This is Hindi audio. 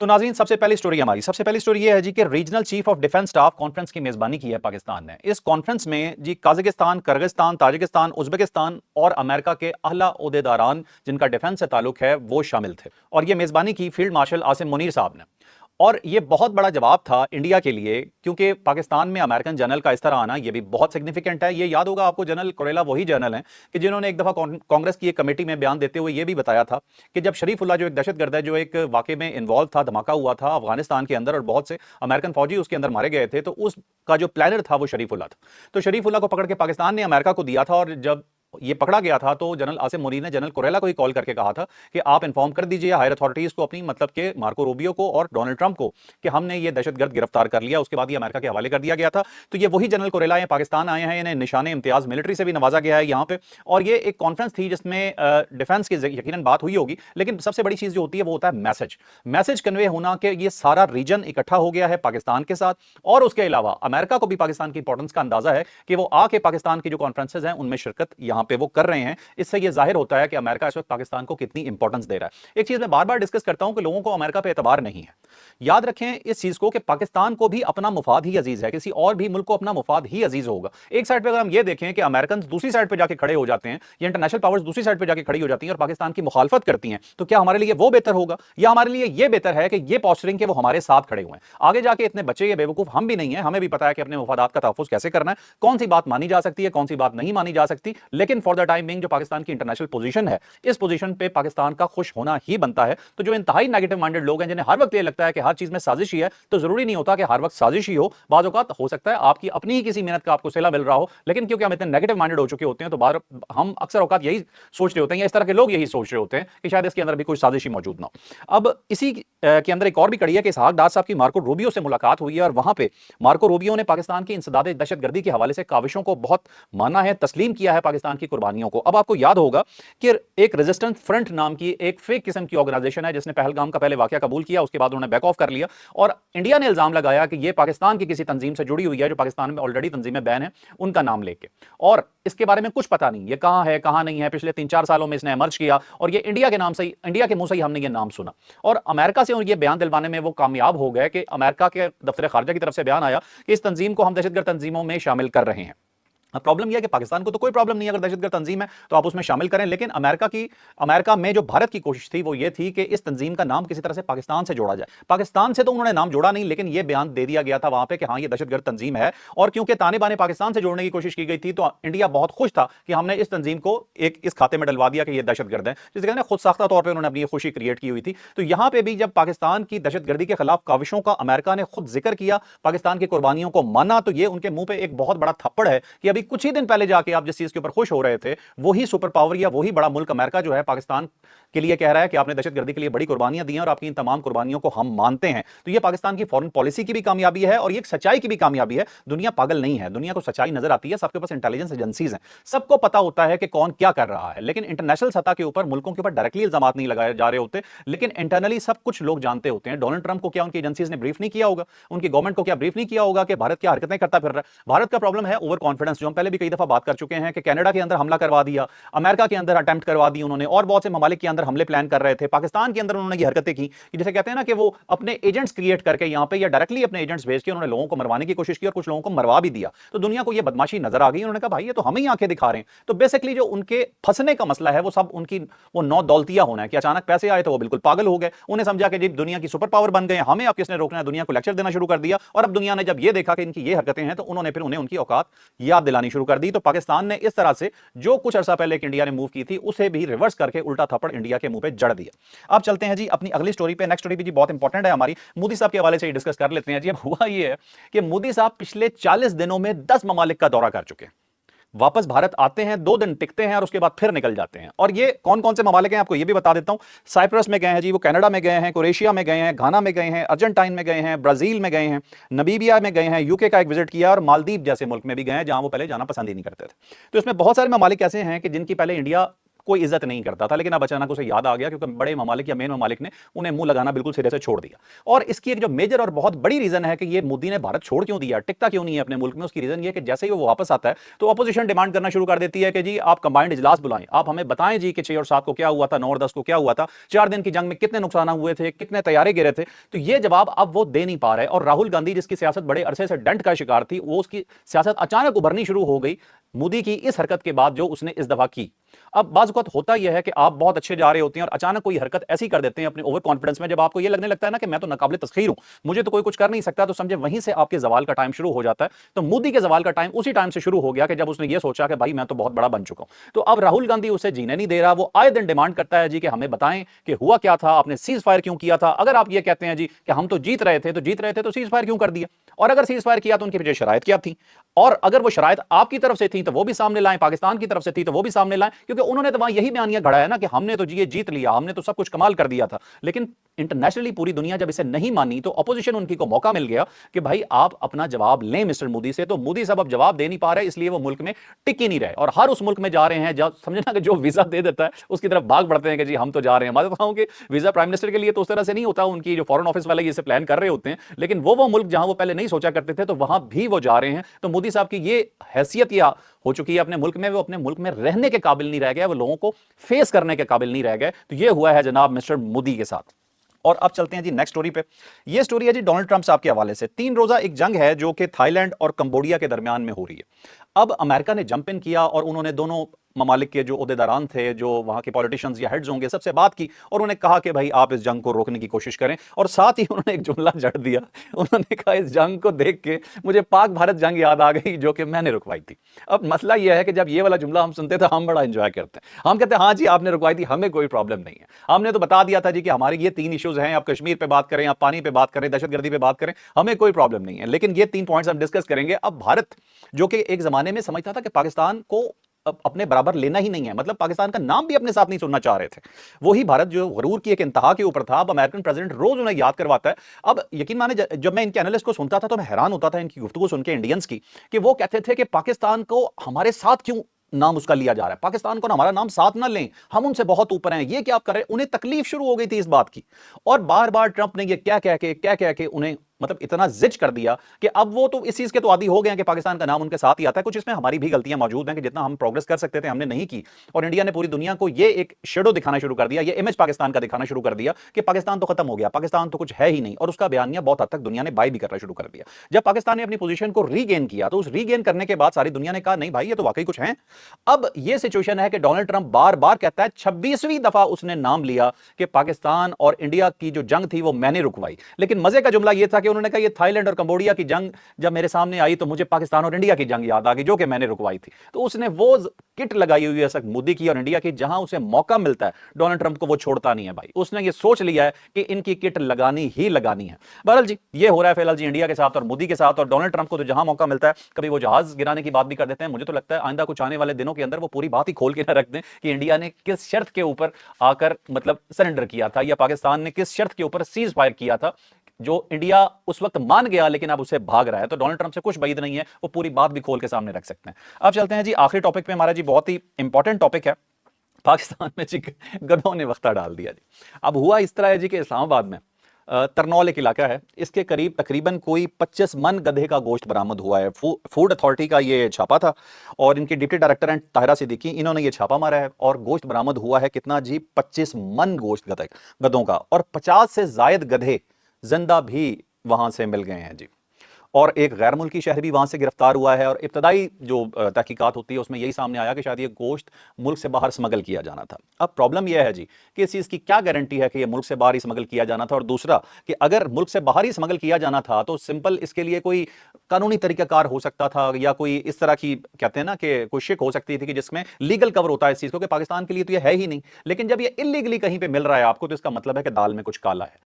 तो नाज़रीन, सबसे पहली स्टोरी ये है जी कि regional chief of defence staff conference की मेजबानी की है पाकिस्तान ने। इस कॉन्फ्रेंस में जी कजाकिस्तान, किर्गिस्तान, ताजिकिस्तान, उज्बेकिस्तान और अमेरिका के आला ओहदेदारान जिनका डिफेंस से ताल्लुक है वो शामिल थे और ये मेजबानी की फील्ड मार्शल आसिम मुनीर साहब ने। और ये बहुत बड़ा जवाब था इंडिया के लिए, क्योंकि पाकिस्तान में अमेरिकन जनरल का इस तरह आना ये भी बहुत सिग्निफिकेंट है। ये याद होगा आपको, जनरल कुरेला वही जनरल हैं कि जिन्होंने एक दफा कांग्रेस की एक कमेटी में बयान देते हुए ये भी बताया था कि जब शरीफुल्लाह जो एक दहशतगर्द है, जो एक वाकये में इन्वॉल्व था, धमाका हुआ था अफगानिस्तान के अंदर और बहुत से अमेरिकन फौजी उसके अंदर मारे गए थे, तो उसका जो प्लानर था वो शरीफुल्लाह था। तो शरीफुल्लाह को पकड़ के पाकिस्तान ने अमेरिका को दिया था और जब ये पकड़ा गया था तो जनरल आसिम मुनीर ने जनरल कुरेला को ही कॉल करके कहा था कि आप इन्फॉर्म कर दीजिए हायर अथॉरिटीज को अपनी, मतलब के मार्को रूबियो को और डोनाल्ड ट्रंप को, कि हमने ये दहशतगर्द गिरफ्तार कर लिया। उसके बाद ये अमेरिका के हवाले कर दिया गया था। तो ये वही जनरल कुरेला है, पाकिस्तान आए हैं, इन्हें निशाने इम्तियाज मिलिट्री से भी नवाजा गया है यहाँ पे। और ये एक कॉन्फ्रेंस थी जिसमें डिफेंस की यकीनन बात हुई होगी, लेकिन सबसे बड़ी चीज जो होती है वो होता है मैसेज कन्वे होना कि ये सारा रीजन इकट्ठा हो गया है पाकिस्तान के साथ। और उसके अलावा अमेरिका को भी पाकिस्तान की इंपॉर्टेंस का अंदाजा है कि वो आके पाकिस्तान की जो कॉन्फ्रेंसेज हैं उनमें शिरकत यहाँ पे वो कर रहे हैं। इससे यह जाहिर होता है कि अमेरिका इस वक्त पाकिस्तान को कितनी इंपॉर्टेंस दे रहा है। एक चीज मैं बार बार डिस्कस करता हूं कि लोगों को अमेरिका पे एतबार नहीं है। याद रखें इस चीज को कि पाकिस्तान को भी अपना मुफाद ही अजीज है, किसी और भी मुल्क को अपना मुफाद ही अजीज होगा। एक साइड पे अगर हम ये देखें कि अमेरिकन दूसरी साइड पे जाके खड़े हो जाते हैं या इंटरनेशनल पावर्स दूसरी साइड पे जाके खड़ी हो जाती हैं और पाकिस्तान की मुखालफत करती हैं, तो क्या हमारे लिए वो बेहतर होगा या हमारे लिए ये बेहतर है कि ये पॉस्चरिंग के वो हमारे साथ खड़े हुए हैं? आगे जाके इतने बच्चे या बेवकूफ हम भी नहीं है, हमें भी पता है कि अपने मुफादात का तहफ्फुज़ कैसे करना है, कौन सी बात मानी जा सकती है, कौन सी बात नहीं मानी जा सकती। लेकिन फॉर द टाइम बिंग जो पाकिस्तान की इंटरनेशनल पोजीशन है, इस पोजीशन पे पाकिस्तान का खुश होना ही बनता है। तो जो इंतहाई नेगेटिव माइंडेड लोग हैं, जिन्हें हर वक्त ये लगता है कि हर चीज में साजिश ही है, तो जरूरी नहीं होता कि हर वक्त साजिश ही हो। बाज़ औक़ात हो सकता है आपकी अपनी ही किसी मेहनत का आपको सिला मिल रहा हो, लेकिन क्योंकि हम इतने नेगेटिव माइंडेड हो चुके होते हैं तो बार हम अक्सर औक़ात यही सोच रहे होते हैं, या इस तरह के लोग यही सोच रहे होते हैं कि शायद इसके अंदर भी कोई साजिश ही मौजूद ना हो। अब इसी के अंदर एक और भी कड़ी है कि इसहाक डार साहब की मार्को रूबियो से मुलाकात हुई है और वहां पे मार्को रूबियो ने पाकिस्तान की इंसदाद दहशतगर्दी के हवाले से काविशों को बहुत माना है, तस्लीम किया है पाकिस्तान की कुर्बानियों को। अब आपको याद होगा कि एक रेजिस्टेंस फ्रंट नाम की एक फेक किस्म की ऑर्गेनाइजेशन है जिसने पहलगाम का पहले वाकया कबूल किया, उसके बाद उन्होंने बैक ऑफ कर लिया और इंडिया ने इल्जाम लगाया कि यह पाकिस्तान की किसी तंजीम से जुड़ी हुई है जो पाकिस्तान में ऑलरेडी तंजीमें बैन है, उनका नाम लेके। और इसके बारे में कुछ पता नहीं ये कहां है कहां नहीं है। पिछले 3-4 सालों में इसने एमर्ज किया और ये इंडिया के नाम से ही, इंडिया के मुंह से ही हमने ये नाम सुना। और अमेरिका से ये बयान दिलवाने में वो कामयाब हो गए कि अमेरिका के दफ्तर खारजा की तरफ से बयान आया कि इस तंजीम को हम दहशतगर्द तंजीमों में शामिल कर रहे हैं। अब प्रॉब्लम यह है कि पाकिस्तान को तो कोई प्रॉब्लम नहीं है, अगर दहशतगर्द तंजीम है तो आप उसमें शामिल करें, लेकिन अमेरिका में जो भारत की कोशिश थी वो ये थी कि इस तंजीम का नाम किसी तरह से पाकिस्तान से जोड़ा जाए। पाकिस्तान से तो उन्होंने नाम जोड़ा नहीं, लेकिन यह बयान दे दिया गया था वहां पे कि हाँ ये दहशतगर्द तंजीम है। और क्योंकि ताने बाने पाकिस्तान से जोड़ने की कोशिश की गई थी तो इंडिया बहुत खुश था कि हमने इस तंजीम को एक इस खाते में डलवा दिया कि यह दहशतगर्द है, जिसके कहते हैं खुद साख्ता तौर पर उन्होंने अपनी खुशी क्रिएट की हुई थी। तो यहां पर भी जब पाकिस्तान की दहशतगर्दी के खिलाफ काविशों का अमेरिका ने खुद जिक्र किया, पाकिस्तान की कुर्बानियों को माना, तो यह उनके मुंह पर एक बहुत बड़ा थप्पड़ है कि अभी कुछ ही दिन पहले कि आप जिस चीज के ऊपर खुश हो रहे थे, वही सुपर पावर या वही बड़ा मुल्क अमेरिका जो है पाकिस्तान के लिए कह रहा है कि आपने दहशतगर्दी के लिए बड़ी कुर्बानियां दी हैं और आपकी इन तमाम कुर्बानियों को हम मानते हैं। तो यह पाकिस्तान की फॉरेन पॉलिसी की भी कामयाबी है और ये एक सच्चाई की भी कामयाबी है। दुनिया पागल नहीं है, दुनिया को सच्चाई नजर आती है, सबके पास इंटेलिजेंस एजेंसीज हैं, सबको पता होता है कि कौन क्या कर रहा है। लेकिन इंटरनेशनल सतह के ऊपर मुल्कों के ऊपर डायरेक्टली इल्जाम नहीं लगाए जा रहे होते, लेकिन इंटरनली सब कुछ लोग जानते होते हैं। डोनाल्ड ट्रंप को क्या उनकी एजेंसीज ने ब्रीफ नहीं किया होगा, उनकी गवर्नमेंट को क्या ब्रीफ नहीं किया होगा कि भारत क्या हरकतें करता फिर रहा है। भारत का प्रॉब्लम है ओवर कॉन्फिडेंस, जो हम पहले भी कई दफा बात कर चुके हैं कि कनाडा के अंदर हमला करवा दिया, अमेरिका के अंदर अटेम्प्ट करवा दी उन्होंने, और बहुत से ममालिक के अंदर हमले प्लान कर रहे थे। पाकिस्तान के अंदर उन्होंने ये हरकतें की कि जैसे कहते हैं ना कि वो अपने एजेंट्स क्रिएट करके यहां पे या डायरेक्टली अपने एजेंट्स भेज के उन्होंने लोगों को मरवाने की कोशिश की और कुछ लोगों को मरवा भी दिया। तो दुनिया को ये बदमाशी नजर आ गई, उन्होंने कहा भाई ये तो हम ही आंखें दिखा रहे हैं। तो बेसिकली जो उनके फंसने का मसला है वो सब उनकी वो नौ दौलतिया होना है कि अचानक पैसे आए तो वो बिल्कुल पागल हो गए, उन्हें समझा कि जी दुनिया की सुपर पावर बन गए, हमें अब किसने रोकना है, दुनिया को लेक्चर देना शुरू कर दिया। और अब दुनिया ने जब ये देखा कि इनकी ये हरकतें हैं तो उन्होंने फिर उन्हें उनकी औकात याद दिलानी शुरू कर दी। तो पाकिस्तान ने इस तरह से जो कुछ अर्सा पहले इंडिया ने मूव की थी उसे भी रिवर्स करके उल्टा थप्पड़ इंडिया के मुंह पे जड़ दिया। अब चलते हैं जी अपनी अगली स्टोरी पे। नेक्स्ट स्टोरी भी जी बहुत इंपॉर्टेंट है हमारी, मोदी साहब के हवाले से ही डिस्कस कर लेते हैं जी। अब हुआ ये है कि मोदी साहब पिछले 40 दिनों में 10 ममालिक का दौरा कर चुके हैं। वापस भारत आते हैं, 2 दिन टिकते हैं और उसके बाद फिर निकल जाते हैं। और ये कौन कौन से ममालिक हैं आपको ये भी बता देता हूं। साइप्रस में गए हैं जी, वो कनाडा में गए हैं, क्रोएशिया में गए हैं, घाना में गए हैं, अर्जेंटाइन में गए हैं, ब्राजील में गए हैं, नमीबिया में गए हैं, यूके का एक विजिट किया और मालदीव जैसे मुल्क में भी गए हैं जहां वो पहले जाना पसंद ही नहीं करते थे। तो इसमें बहुत सारे ममालिक ऐसे हैं कि जिनकी पहले इंडिया कोई इज्जत नहीं करता था, लेकिन अब अचानक उसे याद आ गया क्योंकि बड़े ममालिक या मेन ममालिक ने उन्हें मुंह लगाना बिल्कुल सिरे से छोड़ दिया। और इसकी एक जो मेजर और बहुत बड़ी रीजन है कि ये मोदी ने भारत छोड़ क्यों दिया, टिकता क्यों नहीं है अपने मुल्क में, उसकी रीजन ये है कि जैसे ही वो वापस आता है तो अपोजिशन डिमांड करना शुरू कर देती है कि जी आप कंबाइंड इजलास बुलाएं, आप हमें बताएं जी कि 6 और 7 को क्या हुआ था, 9 और 10 को क्या हुआ था, 4 दिन की जंग में कितने नुकसान हुए थे, कितने तैयारे गिरे थे। तो ये जवाब अब वो दे नहीं पा रहे। और राहुल गांधी जिसकी सियासत बड़े अरसे से डंट का शिकार थी, वो उसकी सियासत अचानक उभरनी शुरू हो गई मोदी की इस हरकत के बाद जो उसने इस दफा की। अब बाज़ वक़्त होता यह है कि आप बहुत अच्छे जा रहे होते हैं और अचानक कोई हरकत ऐसी कर देते हैं अपने ओवर कॉन्फिडेंस में, जब आपको यह लगने लगता है ना कि मैं तो नाकाबिल तस्खीर हूं, मुझे तो कोई कुछ कर नहीं सकता, तो समझे वहीं से आपके जवाल का टाइम शुरू हो जाता है। तो मोदी के जवाल का टाइम उसी टाइम से शुरू हो गया कि जब उसने ये सोचा कि भाई मैं तो बहुत बड़ा बन चुका हूं। तो अब राहुल गांधी उसे जीने नहीं दे रहा, वो आए दिन डिमांड करता है जी कि हमें बताएं कि हुआ क्या था, आपने सीज फायर क्यों किया था। अगर आप ये कहते हैं जी कि हम तो जीत रहे थे तो सीज फायर क्यों कर दिया, और अगर सीज फायर किया तो उनके पीछे शराइत क्या थी, और अगर वो शराइत आपकी तरफ से थी तो वो भी सामने लाएं, पाकिस्तान की तरफ से थी तो वो भी सामने लाएं, क्योंकि उन्होंने तो वहां यही बयानिया घड़ा है ना कि हमने तो ये जीत लिया, हमने तो सब कुछ कमाल कर दिया था। लेकिन इंटरनेशनली पूरी दुनिया जब इसे नहीं मानी तो अपोजिशन उनकी को मौका मिल गया कि भाई आप अपना जवाब लें मिस्टर मोदी से। तो मोदी साहब अब जवाब दे नहीं पा रहे, इसलिए वो मुल्क में टिक ही नहीं रहे और हर उस मुल्क में जा रहे हैं जब समझे ना कि जो वीजा दे देता है उसकी तरफ भाग बढ़ते हैं कि जी हम तो जा रहे हैं। मैं बताऊं कि वीजा प्राइम मिनिस्टर के लिए तो उस तरह से नहीं होता, उनकी जो फॉरेन ऑफिस वाले ये प्लान कर रहे होते हैं, लेकिन वो मुल्क जहां वो पहले नहीं सोचा करते थे तो वहां भी वो जा रहे हैं। तो मोदी साहब की ये हैसियत या हो चुकी है अपने मुल्क में, वो अपने मुल्क में रहने के काबिल नहीं रह गया, वो लोगों को फेस करने के काबिल नहीं रह गए। तो ये हुआ है जनाब मिस्टर मोदी के साथ। और अब चलते हैं जी नेक्स्ट स्टोरी पे। ये स्टोरी है जी डोनाल्ड ट्रंप साहब के हवाले से। 3 रोजा एक जंग है जो कि थाईलैंड और कंबोडिया के दरमियान में हो रही है। अब अमेरिका ने जंप इन किया और उन्होंने दोनों ममालिक के जो ओहदेदारान थे, जो वहां के पॉलिटिशियंस या हेड्स होंगे, सबसे बात की और उन्होंने कहा कि भाई आप इस जंग को रोकने की कोशिश करें। और साथ ही उन्होंने एक जुमला जड़ दिया, उन्होंने कहा इस जंग को देख के मुझे पाक भारत जंग याद आ गई जो कि मैंने रुकवाई थी। अब मसला यह है कि जब ये वाला जुमला हम सुनते थे हम बड़ा एंजॉय करते हैं, हम कहते हैं हाँ जी आपने रुकवाई थी, हमें कोई प्रॉब्लम नहीं है, हमने तो बता दिया था जी कि हमारे ये 3 इश्यूज हैं, आप कश्मीर पे बात करें, आप पानी पे बात करें, दहशतगर्दी पे बात करें, हमें कोई प्रॉब्लम नहीं है। लेकिन ये 3 पॉइंट्स हम डिस्कस करेंगे। अब भारत जो कि एक जमाने में समझता था कि पाकिस्तान को अपने बराबर लेना ही नहीं है, मतलब पाकिस्तान का नाम भी अपने साथ नहीं सुनना चाह रहे थे, वही भारत जो गरूर की एक इंतहा के ऊपर था। अब अमेरिकन प्रेसिडेंट रोज उन्हें याद करवाता है। अब यकीन माने जब मैं इनके एनालिस्ट को सुनता था तो मैं हैरान होता था इनकी गुफ्तगू सुन के इंडियंस की, कि वो कहते थे कि पाकिस्तान को हमारे साथ क्यों नाम उसका लिया जा रहा है, पाकिस्तान को ना हमारा नाम साथ ना लें, हम उनसे बहुत ऊपर हैं, ये क्या आप कर रहे हैं। उन्हें तकलीफ शुरू हो गई थी इस बात की, और बार बार ट्रंप ने ये क्या कह के उन्हें मतलब इतना जिज कर दिया कि अब वो तो इस चीज के तो आदी हो गए हैं कि पाकिस्तान का नाम उनके साथ ही आता है। कुछ इसमें हमारी भी गलतियां मौजूद हैं कि जितना हम प्रोग्रेस कर सकते थे हमने नहीं की, और इंडिया ने पूरी दुनिया को ये एक शेडो दिखाना शुरू कर दिया, ये इमेज पाकिस्तान का दिखाना शुरू कर दिया कि पाकिस्तान तो खत्म हो गया, पाकिस्तान तो कुछ है ही नहीं। और उसका बयानिया बहुत हद तक दुनिया ने बाय भी करना शुरू कर दिया। जब पाकिस्तान ने अपनी पोजीशन को रीगेन किया तो उस रीगेन करने के बाद सारी दुनिया ने कहा नहीं भाई ये तो वाकई कुछ है। अब यह सिचुएशन है कि डोनाल्ड ट्रंप बार बार कहता है, 26वीं दफा उसने नाम लिया कि पाकिस्तान और इंडिया की जो जंग थी वो मैंने रुकवाई। लेकिन मजे का जुमला यह था कि उन्होंने कहा ये थाईलैंड और कंबोडिया की जंग जब मेरे सामने आई तो मुझे पाकिस्तान और इंडिया की जंग याद आ गई जो कि मैंने रुकवाई थी। तो उसने वो किट लगाई हुई है सक मोदी की और इंडिया की, जहां उसे मौका मिलता है डोनाल्ड ट्रंप को वो छोड़ता नहीं है भाई। उसने ये सोच लिया है कि इनकी किट लगानी ही लगानी है। बहरहाल जी ये हो रहा है फिलहाल जी इंडिया के साथ और मोदी के साथ। और डोनाल्ड ट्रंप को तो जहां मौका मिलता है कभी वो जहाज गिराने की बात भी कर देते हैं। मुझे तो लगता है आइंदा कुछ आने वाले दिनों के अंदर वो पूरी बात ही खोल के ना रख दें कि इंडिया ने किस शर्त के ऊपर आकर मतलब सरेंडर किया था, या पाकिस्तान ने किस शर्त के ऊपर सीज फायर किया था, जो इंडिया उस वक्त मान गया लेकिन अब उसे भाग रहा है। तो डोनाल्ड ट्रंप से कुछ बैद नहीं है, वो पूरी बात भी खोल के सामने रख सकते हैं। अब चलते हैं जी आखिरी टॉपिक पे, हमारा जी बहुत ही इंपॉर्टेंट टॉपिक है। पाकिस्तान में जी गधों ने वक्ता डाल दिया जी। अब हुआ इस तरह है जी कि इस्लामाबाद में तरनौल एक इलाका है, इसके करीब तकरीबन कोई 25 मन गधे का गोश्त बरामद हुआ है। फूड अथॉरिटी का ये छापा था और इनकी डिप्टी डायरेक्टर हैं ताहिरा सिद्दीकी, इन्होंने ये छापा मारा है और गोश्त बरामद हुआ है कितना जी 25 मन गोश्त गधों का, और 50 से जायद गधे जिंदा भी वहां से मिल गए हैं जी। और एक गैर मुल्की शहर भी वहां से गिरफ्तार हुआ है। और इब्तदाई जो तहकीकात होती है उसमें यही सामने आया कि शायद ये गोश्त मुल्क से बाहर स्मगल किया जाना था। अब प्रॉब्लम यह है जी कि इस चीज़ की क्या गारंटी है कि ये मुल्क से बाहर ही स्मगल किया जाना था, और दूसरा कि अगर मुल्क से बाहर ही स्मगल किया जाना था तो सिंपल इसके लिए कोई कानूनी तरीकाकार हो सकता था, या कोई इस तरह की कहते हैं ना कि कोई शिक हो सकती थी कि जिसमें लीगल कवर होता है इस चीज़ को, कि पाकिस्तान के लिए तो ये है ही नहीं। लेकिन जब ये इलीगली कहीं पर मिल रहा है आपको तो इसका मतलब है कि दाल में कुछ काला है।